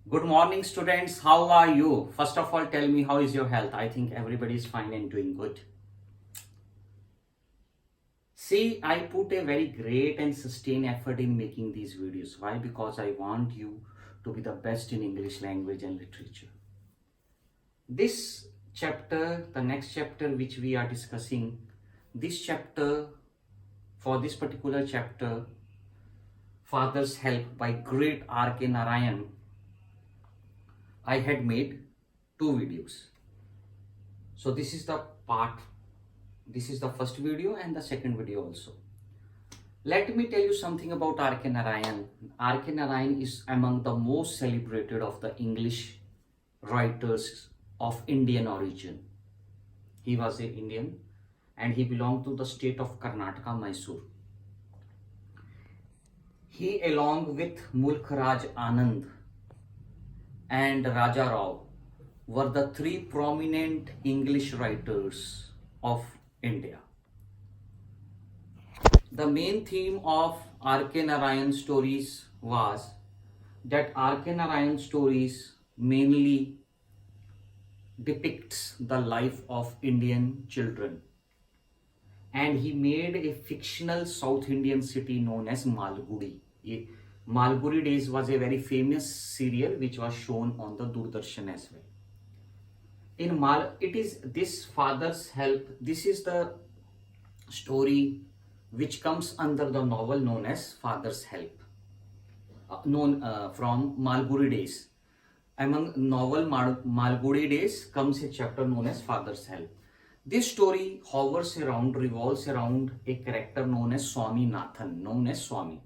Good morning, students. How are you? First of all, tell me how is your health? I think everybody is fine and doing good. See, I put a very great and sustained effort in making these videos. Why? Because I want you to be the best in English language and literature. This chapter, the next chapter which we are discussing, this chapter, for this particular chapter, Father's Help by great R.K. Narayan, I had made two videos. So this is the part, this is the first video and the second video also. Let me tell you something about R.K. Narayan. R.K. Narayan is among the most celebrated of the English writers of Indian origin. He was an Indian and he belonged to the state of Karnataka, Mysore. He, along with Mulk Raj Anand and Raja Rao, were the three prominent English writers of India. The main theme of R.K. Narayan stories was that R.K. Narayan stories mainly depicts the life of Indian children. And he made a fictional South Indian city known as Malgudi. Malgudi Days was a very famous serial which was shown on the Doordarshan as well. It is this Father's Help. This is the story which comes under the novel known as Father's Help, known from Malgudi Days. Among novel Malgudi Days comes a chapter known as Father's Help. This story revolves around a character known as Swami Nathan, known as Swami.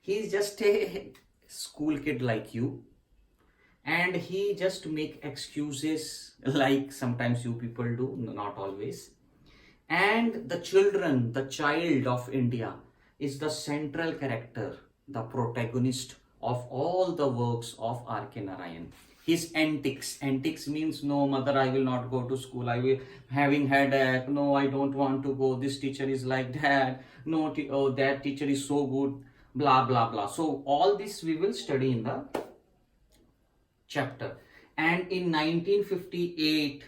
He is just a school kid like you, and he just make excuses like sometimes you people do, not always. And the child of India is the central character, the protagonist of all the works of R.K. Narayan. His antics means, no mother, I will not go to school, I will having headache, no, I don't want to go, this teacher is like that, no, oh, that teacher is so good, blah blah blah. So all this we will study in the chapter. And in 1958,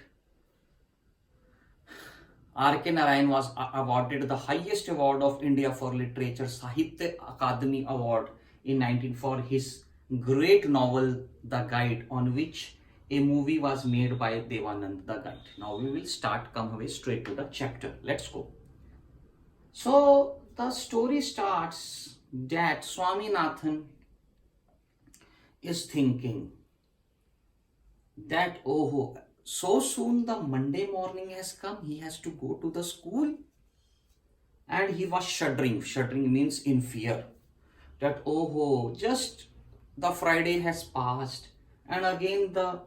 R.K. Narayan was awarded the highest award of India for literature, Sahitya Akademi Award in 19 for his great novel The Guide, on which a movie was made by Devanand, The Guide. Now we will come away straight to the chapter. Let's go. So the story starts that Swaminathan is thinking that, oh, so soon the Monday morning has come, he has to go to the school. And he was shuddering. Shuddering means in fear. That, oh, just the Friday has passed and again the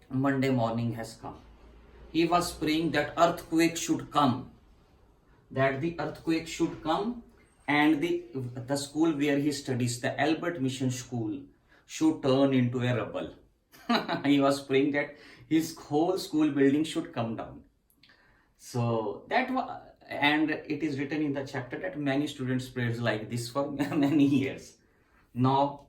Monday morning has come. He was praying that earthquake should come. That the earthquake should come and the school where he studies, the Albert Mission School, should turn into a rubble. He was praying that his whole school building should come down. So that was, and it is written in the chapter that many students prayed like this for many years. Now,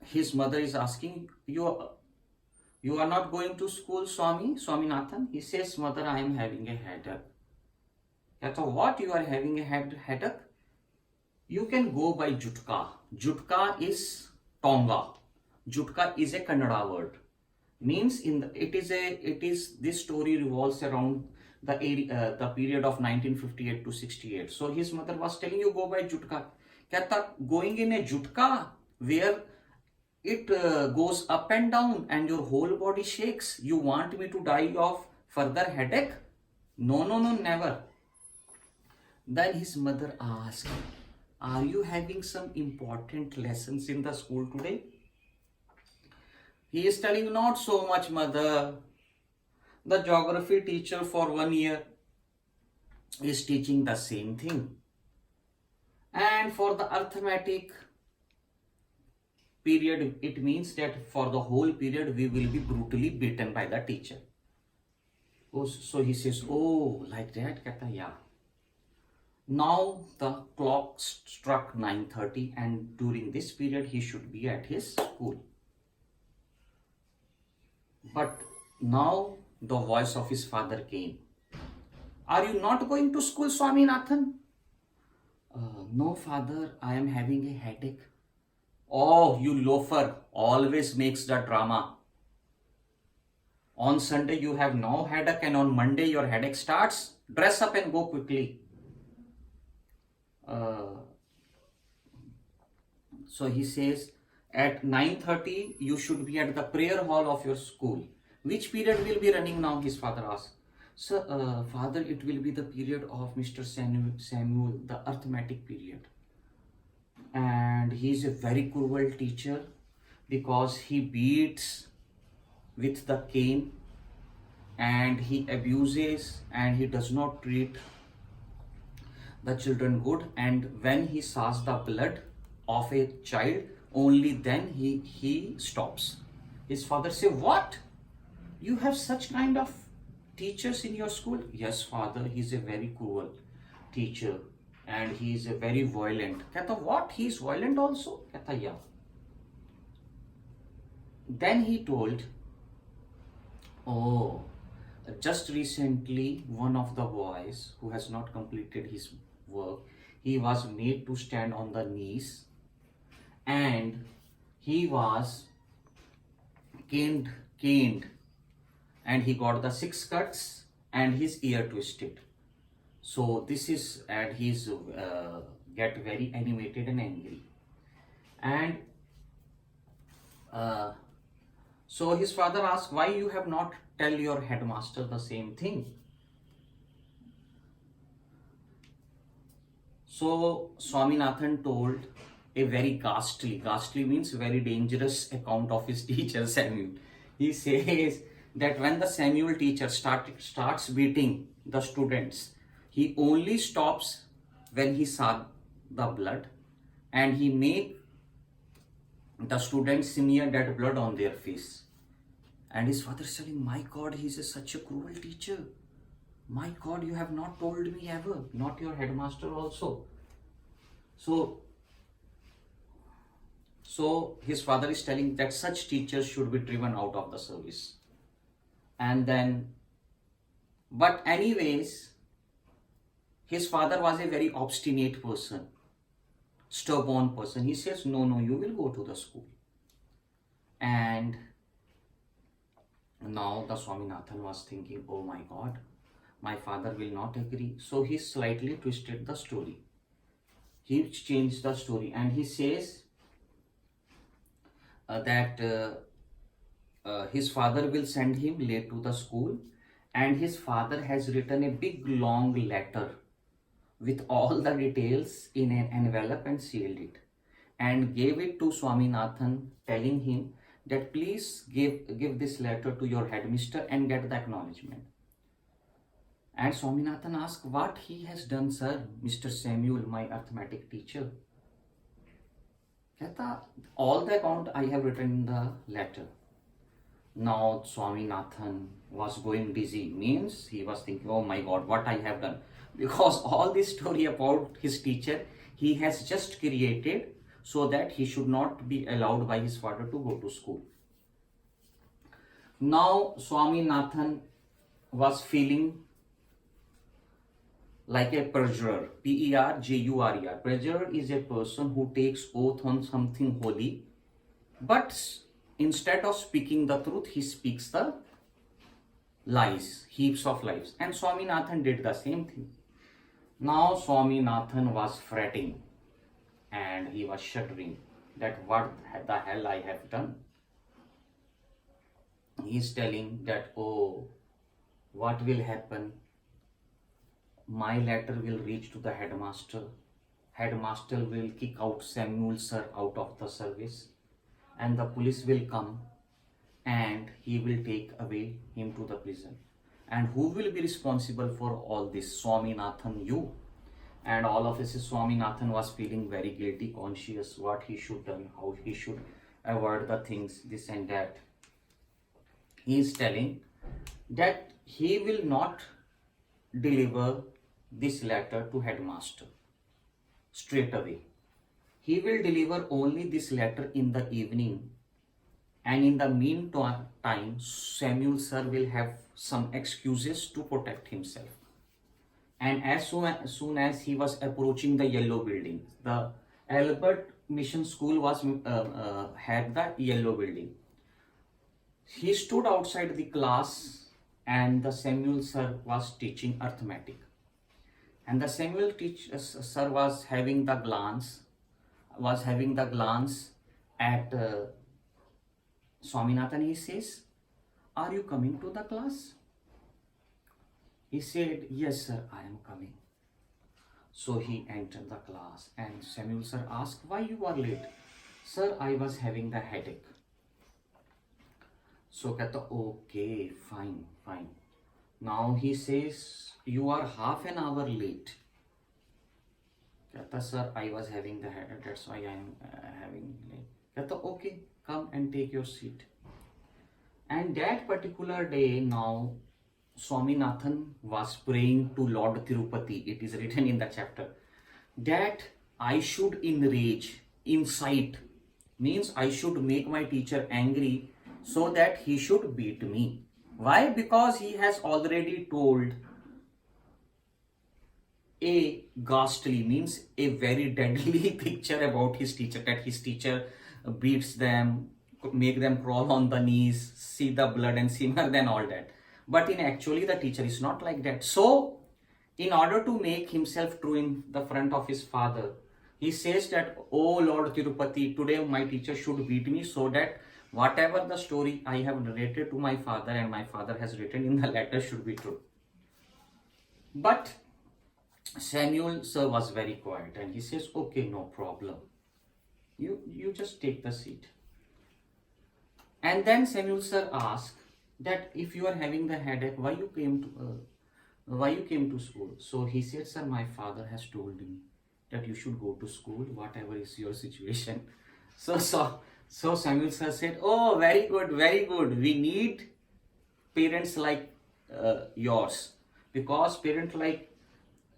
his mother is asking, you are not going to school, Swaminathan? He says, mother, I am having a headache. I thought, what, you are having a headache? You can go by Jutka. Jutka is Tonga. Jutka is a Kannada word. Means this story revolves around the period of 1958 to 68. So his mother was telling you go by Jutka. Kehta, going in a Jutka where it goes up and down and your whole body shakes. You want me to die of further headache? No, never. Then his mother asked, are you having some important lessons in the school today? He is telling, not so much, mother. The geography teacher for 1 year is teaching the same thing. And for the arithmetic period, it means that for the whole period we will be brutally beaten by the teacher. Oh, so he says, oh, like that? Kehta, yeah. Now the clock struck 9:30, and during this period he should be at his school. But now the voice of his father came. Are you not going to school, Swaminathan? No, father, I am having a headache. Oh, you loafer, always makes the drama. On Sunday you have no headache, and on Monday your headache starts. Dress up and go quickly. So he says, at 9:30 you should be at the prayer hall of your school. Which period will be running now? His father asked. So, father, it will be the period of Mr. Samuel, the arithmetic period. And he is a very cruel teacher because he beats with the cane and he abuses and he does not treat the children good. And when he sees the blood of a child, only then he stops. His father say, what? You have such kind of teachers in your school? Yes, father, he is a very cruel teacher and he is a very violent. Kehta, what? He is violent also? Kehta, yeah. Then he told, oh, just recently one of the boys who has not completed his work, he was made to stand on the knees and he was caned and he got the 6 cuts and his ear twisted. So this is, and he's get very animated and angry. And so his father asked, why you have not tell your headmaster the same thing? So Swaminathan told a very ghastly means very dangerous account of his teacher Samuel. He says that when the Samuel teacher starts beating the students, he only stops when he saw the blood and he make the students smear that blood on their face. And his father is telling, my God, he is such a cruel teacher. My God, you have not told me ever, not your headmaster also. So his father is telling that such teachers should be driven out of the service. And then, but anyways, his father was a very obstinate person, stubborn person. He says, no, you will go to the school. And now the Swaminathan was thinking, oh my God, my father will not agree. So he slightly twisted the story. He changed the story and he says that his father will send him late to the school, and his father has written a big long letter with all the details in an envelope and sealed it and gave it to Swaminathan, telling him that please give this letter to your headmaster and get the acknowledgement. And Swaminathan asked, what he has done, sir, Mr. Samuel, my arithmetic teacher? Kehta, all the account I have written in the letter. Now Swaminathan was going dizzy, means he was thinking, oh my God, what I have done. Because all this story about his teacher, he has just created so that he should not be allowed by his father to go to school. Now Swaminathan was feeling like a perjurer, P-E-R-J-U-R-E-R. Perjurer is a person who takes oath on something holy, but instead of speaking the truth, he speaks the lies, heaps of lies. And Swaminathan did the same thing. Now Swaminathan was fretting and he was shuddering that what the hell I have done. He is telling that, oh, what will happen? My letter will reach to the headmaster. Headmaster will kick out Samuel sir out of the service, and the police will come and he will take away him to the prison. And who will be responsible for all this? Swaminathan, you. And all of this, Swaminathan was feeling very guilty, conscious, what he should done, how he should avoid the things, this and that. He is telling that he will not deliver this letter to headmaster straight away. He will deliver only this letter in the evening, and in the meantime, Samuel sir will have some excuses to protect himself. And as soon as he was approaching the yellow building, the Albert Mission School was had the yellow building. He stood outside the class, and the Samuel sir was teaching arithmetic. And the sir was having the glance at Swaminathan. He says, "Are you coming to the class?" He said, "Yes, sir, I am coming." So he entered the class, and Samuel sir asked, "Why you are late?" "Sir, I was having the headache." So कहता, "Okay, fine. Now he says, "You are half an hour late." कहता, "Sir, I was having the headache, that's why I am having late." कहता, "Okay, come and take your seat." And that particular day, now Swaminathan was praying to Lord Tirupati. It is written in the chapter that I should enrage, incite, means I should make my teacher angry so that he should beat me. Why? Because he has already told a ghastly, means a very deadly picture about his teacher, that his teacher beats them, make them crawl on the knees, see the blood and simmer, then all that. But in actually the teacher is not like that. So in order to make himself true in the front of his father, he says that, "Oh Lord Tirupati, today my teacher should beat me so that whatever the story I have narrated to my father and my father has written in the letter should be true." But Samuel sir was very quiet, and he says, "Okay, no problem. You just take the seat." And then Samuel sir asked that, "If you are having the headache, why you came to school?" So he said, "Sir, my father has told me that you should go to school, whatever is your situation." So Samuel sir said, "Oh, very good, very good. We need parents like yours, because parent like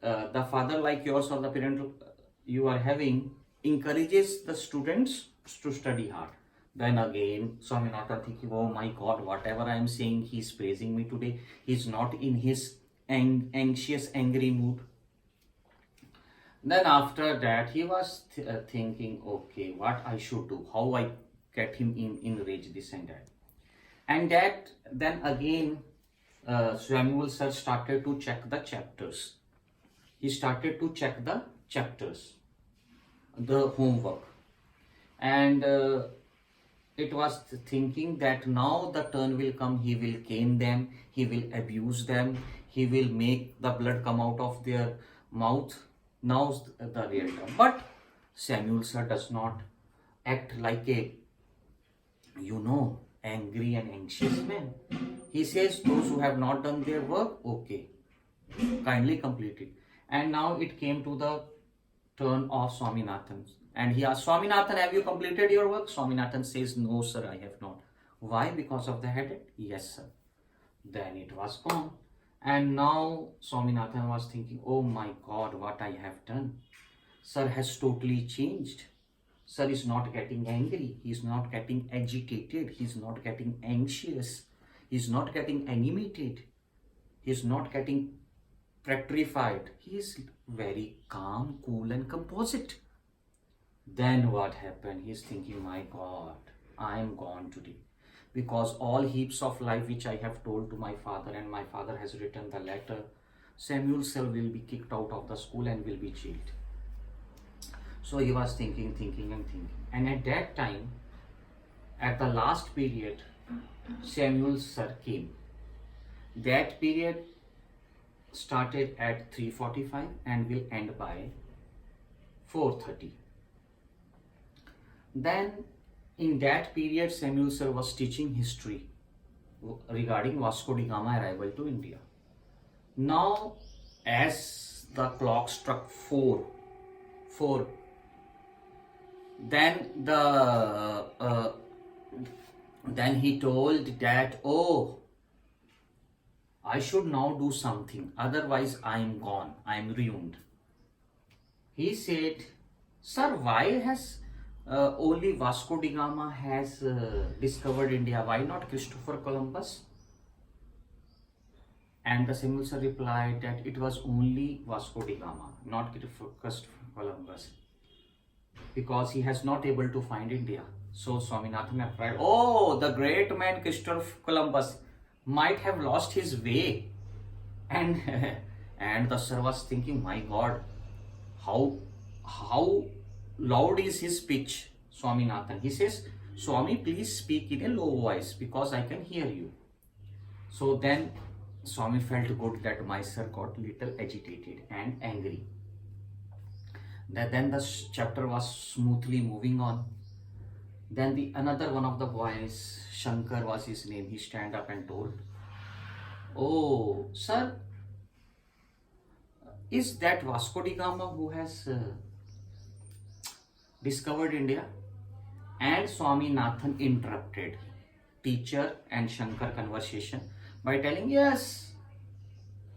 the father like yours, or the parent you are having, encourages the students to study hard." Then again, Swaminathan thinking, "Oh my God, whatever I am saying, he's praising me today. He's not in his anxious, angry mood." Then after that, he was thinking, "Okay, what I should do, how I get him in rage, this and that." And that, then again, Samuel sir started to check the chapters. He started to check the chapters, the homework. And it was thinking that now the turn will come, he will cane them, he will abuse them, he will make the blood come out of their mouth. Now's the real time. But Samuel sir does not act like a, angry and anxious man. He says, "Those who have not done their work, okay, kindly complete it." And now it came to the turn of Swaminathan. And he asked, "Swaminathan, have you completed your work?" Swaminathan says, "No, sir, I have not." Why? Because of the headache? Yes, sir. Then it was gone. And now Swaminathan was thinking, "Oh my God, what I have done. Sir has totally changed. Sir is not getting angry. He is not getting agitated. He is not getting anxious. He is not getting animated. He is not getting petrified. He is very calm, cool, and composite." Then what happened? He's thinking, "My God, I am gone today. Because all heaps of life which I have told to my father, and my father has written the letter, Samuel sir will be kicked out of the school and will be jailed." So he was thinking. And at that time, at the last period, Samuel sir came. That period started at 3:45 and will end by 4:30. Then in that period, Samuel sir was teaching history regarding Vasco da Gama arrival to India. Now, as the clock struck 4, then he told that, "Oh, I should now do something, otherwise I am gone, I am ruined. He said, sir, why has only Vasco da Gama has discovered India, why not Christopher Columbus? And the Samuel sir replied that it was only Vasco da Gama, not Christopher Columbus, because he has not able to find India. So Swaminathan replied, oh, the great man Christopher Columbus might have lost his way. And and the sir was thinking, my God, how loud is his pitch, Swaminathan. He says, Swami, please speak in a low voice because I can hear you. So then Swami felt good that my sir got little agitated and angry. Then the chapter was smoothly moving on. Then the another one of the boys, Shankar was his name, he stand up and told, oh, sir, is that Vasco da Gama who has discovered India? And Swaminathan interrupted teacher and Shankar conversation by telling, yes,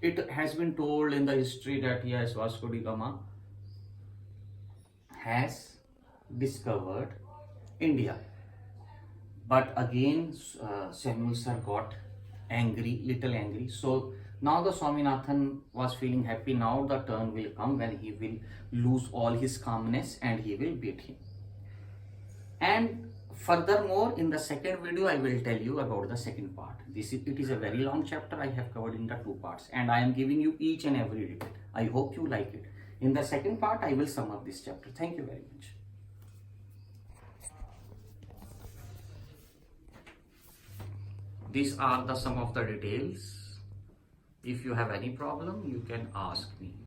it has been told in the history that yes, Vasco da Gama has discovered India. But again, Samuel sir got angry, little angry. So now the Swaminathan was feeling happy. Now the turn will come when he will lose all his calmness and he will beat him. And furthermore, in the second video, I will tell you about the second part. It is a very long chapter I have covered in the 2 parts, and I am giving you each and every detail. I hope you like it. In the second part, I will sum up this chapter. Thank you very much. These are the some of the details. If you have any problem, you can ask me.